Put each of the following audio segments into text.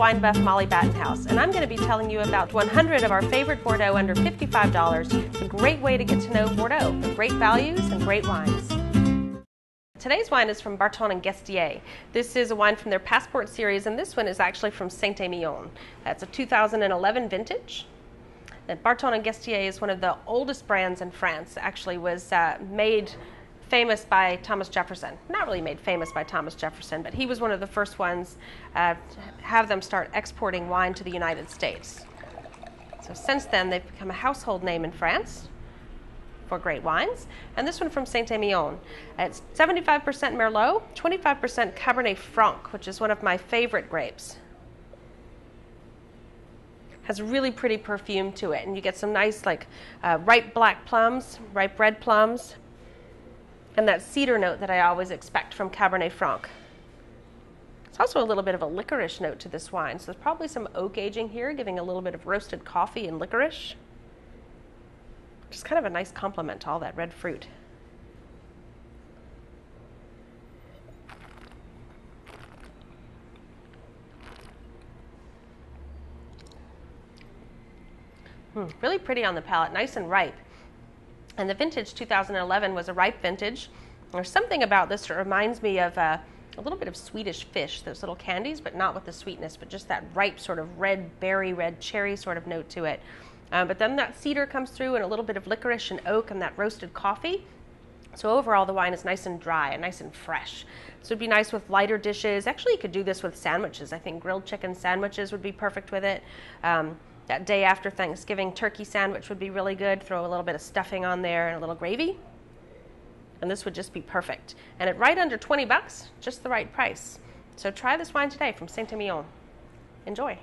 Wine Buff Mollie Battenhouse, and I'm going to be telling you about 100 of our favorite Bordeaux under $55. It's a great way to get to know Bordeaux with great values and great wines. Today's wine is from Barton Guestier. This is a wine from their Passport series, and this one is actually from Saint-Emilion. That's a 2011 vintage. And Barton Guestier is one of the oldest brands in France. Actually was made famous by Thomas Jefferson. Not really made famous by Thomas Jefferson, but he was one of the first ones to have them start exporting wine to the United States. So since then, they've become a household name in France for great wines. And this one from Saint-Emilion. It's 75% Merlot, 25% Cabernet Franc, which is one of my favorite grapes. Has a really pretty perfume to it, and you get some nice ripe black plums, ripe red plums, and that cedar note that I always expect from Cabernet Franc. It's also a little bit of a licorice note to this wine, so there's probably some oak aging here, giving a little bit of roasted coffee and licorice. Just kind of a nice complement to all that red fruit. Really pretty on the palate, nice and ripe. And the vintage 2011 was a ripe vintage. There's something about this that reminds me of a little bit of Swedish fish, those little candies, but not with the sweetness, but just that ripe sort of red berry, red cherry sort of note to it. But then that cedar comes through and a little bit of licorice and oak and that roasted coffee. So overall the wine is nice and dry and nice and fresh. This would be nice with lighter dishes. Actually, you could do this with sandwiches. I think grilled chicken sandwiches would be perfect with it. That day after Thanksgiving turkey sandwich would be really good. Throw a little bit of stuffing on there and a little gravy. And this would just be perfect. And at right under 20 bucks, just the right price. So try this wine today from Saint-Emilion. Enjoy.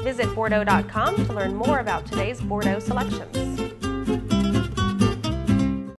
Visit Bordeaux.com to learn more about today's Bordeaux selections.